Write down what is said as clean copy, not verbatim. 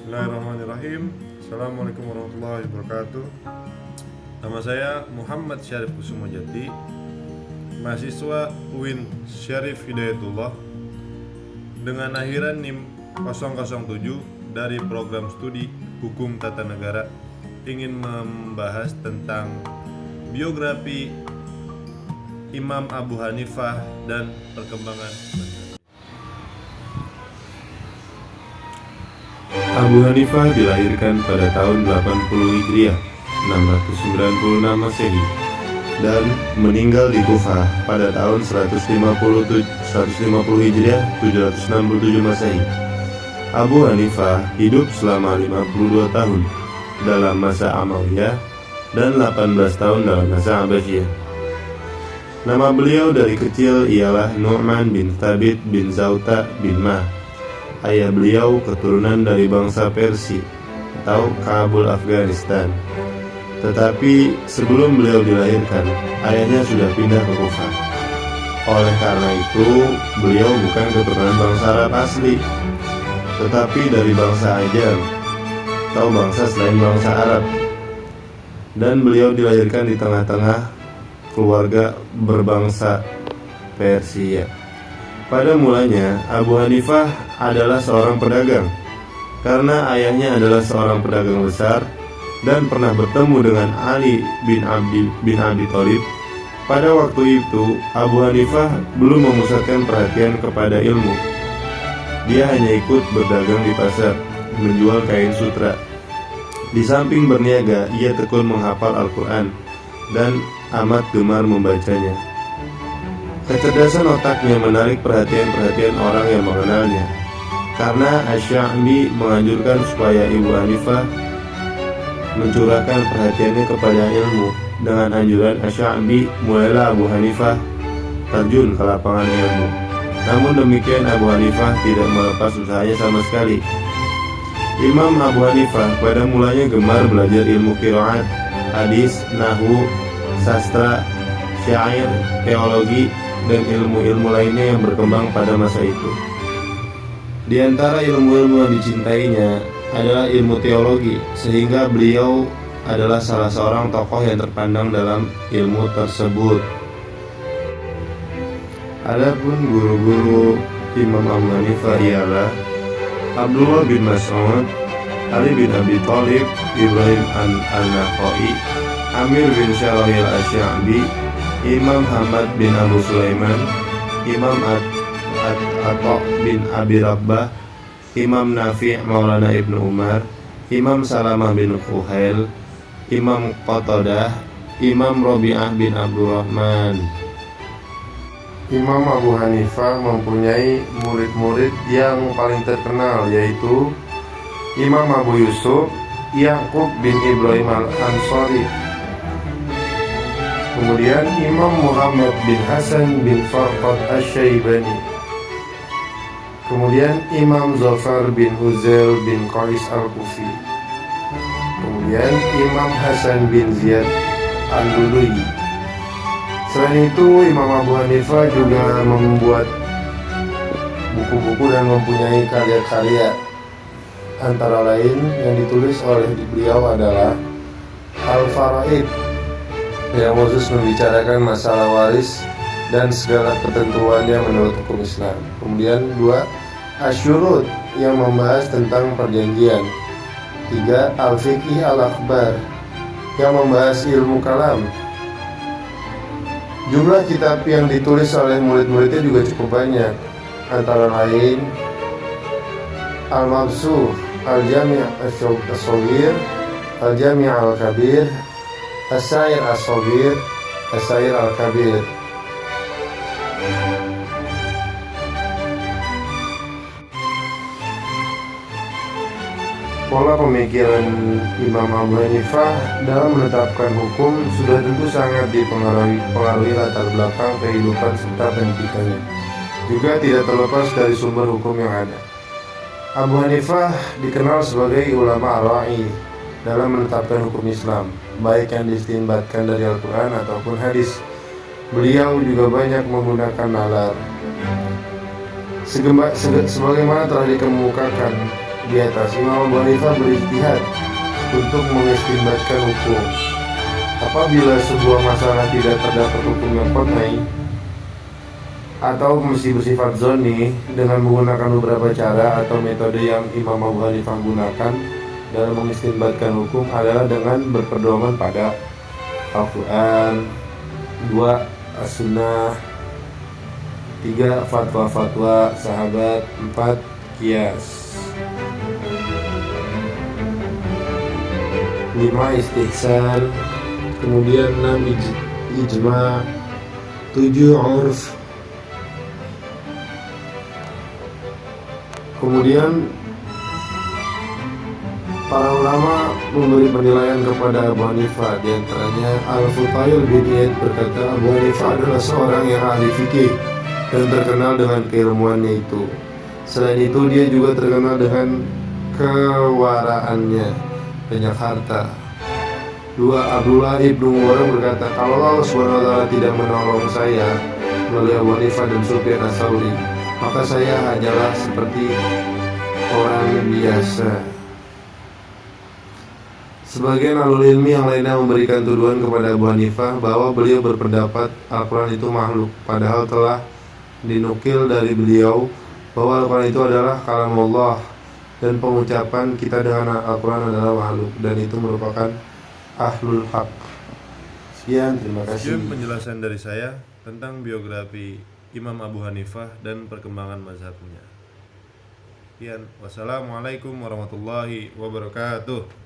Bismillahirrahmanirrahim. Assalamualaikum warahmatullahi wabarakatuh. Nama saya Muhammad Syarif Kusumojati, mahasiswa UIN Syarif Hidayatullah dengan akhiran NIM 007 dari program studi Hukum Tata Negara, ingin membahas tentang biografi Imam Abu Hanifah dan perkembangan. Abu Hanifah dilahirkan pada tahun 80 Hijriah 696 Masehi dan meninggal di Kufah pada tahun 150 Hijriah 767 Masehi. Abu Hanifah hidup selama 52 tahun dalam masa Amaliyah dan 18 tahun dalam masa Abbasiyah. Nama beliau dari kecil ialah Nu'man bin Thabit bin Zauta bin Mah. Ayah beliau keturunan dari bangsa Persia atau Kabul, Afghanistan. Tetapi sebelum beliau dilahirkan, ayahnya sudah pindah ke Kufah. Oleh karena itu, beliau bukan keturunan bangsa Arab asli, tetapi dari bangsa Ajam atau bangsa selain bangsa Arab. Dan beliau dilahirkan di tengah-tengah keluarga berbangsa Persia. Pada mulanya, Abu Hanifah adalah seorang pedagang karena ayahnya adalah seorang pedagang besar dan pernah bertemu dengan Ali bin Abi Thalib. Pada waktu itu, Abu Hanifah belum memusatkan perhatian kepada ilmu. Dia hanya ikut berdagang di pasar, menjual kain sutra. Di samping berniaga, ia tekun menghafal Al-Quran dan amat gemar membacanya. Kecerdasan otaknya menarik perhatian orang yang mengenalnya, karena Asy-Sya'bi menganjurkan supaya Ibu Hanifah mencurahkan perhatiannya kepada ilmu. Dengan anjuran Asy-Sya'bi, mulailah Abu Hanifah terjun ke lapangan ilmu. Namun demikian, Abu Hanifah tidak melepas usahanya sama sekali. Imam Abu Hanifah pada mulanya gemar belajar ilmu qiraat, hadis, nahwu, sastra, syair, teologi, dan ilmu-ilmu lainnya yang berkembang pada masa itu. Di antara ilmu-ilmu yang dicintainya adalah ilmu teologi, sehingga beliau adalah salah seorang tokoh yang terpandang dalam ilmu tersebut. Adapun guru-guru Imam Abu Hanifah ialah Abdullah bin Mas'ud, Ali bin Abi Thalib, Ibrahim an-Nakhai, Amir bin Syarahil Asy-Sya'bi, Imam Hamad bin Abu Sulaiman, Imam Atha bin Abi Rabbah, Imam Nafi' Maulana Ibnu Umar, Imam Salamah bin Khuhail, Imam Qatadah, Imam Rabi'ah bin Abdurrahman. Imam Abu Hanifah mempunyai murid-murid yang paling terkenal, yaitu Imam Abu Yusuf, Ya'qub bin Ibrahim al-Ansari, kemudian Imam Muhammad bin Hasan bin Farqad Asy-Syaibani, kemudian Imam Zafar bin Huzail bin Qais al-Kufi, kemudian Imam Hasan bin Ziyad al-Lului. Selain itu, Imam Abu Hanifah juga membuat buku-buku dan mempunyai karya-karya. Antara lain yang ditulis oleh beliau adalah Al-Faraid, yang khusus membicarakan masalah waris dan segala ketentuannya menurut hukum Islam. Kemudian 2, Asy-Syurut, yang membahas tentang perjanjian. 3, Al-Fiqh Al-Akbar, yang membahas ilmu kalam. Jumlah kitab yang ditulis oleh murid-muridnya juga cukup banyak, antara lain Al-Mabsuh, Al-Jami' As-Shaghir, Al-Jami' Al-Kabir, As-Sa'ir As-Shaghir, As-Sa'ir Al-Kabir. Pola pemikiran Imam Abu Hanifah dalam menetapkan hukum sudah tentu sangat dipengaruhi latar belakang kehidupan serta pendidikannya. Juga tidak terlepas dari sumber hukum yang ada. Abu Hanifah dikenal sebagai ulama ar-ra'i dalam menetapkan hukum Islam, baik yang distinbatkan dari Al-Quran ataupun hadis. Beliau juga banyak menggunakan nalar. Sebagaimana telah dikemukakan di atas, Imam Abu Hanifah berijtihad untuk mengistinbatkan hukum. Apabila sebuah masalah tidak terdapat hukum yang qat'i atau mesti bersifat zonni, dengan menggunakan beberapa cara atau metode yang Imam Abu Hanifah gunakan dalam mengistinbatkan hukum adalah dengan berpedoman pada Al-Quran, 2. As-Sunnah, 3. Fatwa-fatwa sahabat, 4. Qiyas, 5. Istihsan, kemudian 6. Ijma, 7. Urf, kemudian para ulama memberi penilaian kepada Abu Hanifah. Di antaranya Al-Fudail bin Iyad berkata, Abu Hanifah adalah seorang yang ahli fikih dan terkenal dengan keilmuannya itu. Selain itu dia juga terkenal dengan kewaraannya, banyak harta. 2. Abdullah ibnu Mubarak berkata, kalau Allah SWT tidak menolong saya melalui Abu Hanifah dan Sufyan Ats-Tsauri, maka saya hanyalah seperti orang biasa. Sebagian ahlul ilmi yang lainnya memberikan tuduhan kepada Abu Hanifah bahwa beliau berpendapat Al-Quran itu makhluk, padahal telah dinukil dari beliau bahwa Al-Quran itu adalah kalam Allah dan pengucapan kita dengan Al-Quran adalah makhluk, dan itu merupakan ahlul haq. Sekian, terima kasih. Sekian penjelasan dari saya tentang biografi Imam Abu Hanifah dan perkembangan mazhabnya. Sekian, wassalamualaikum warahmatullahi wabarakatuh.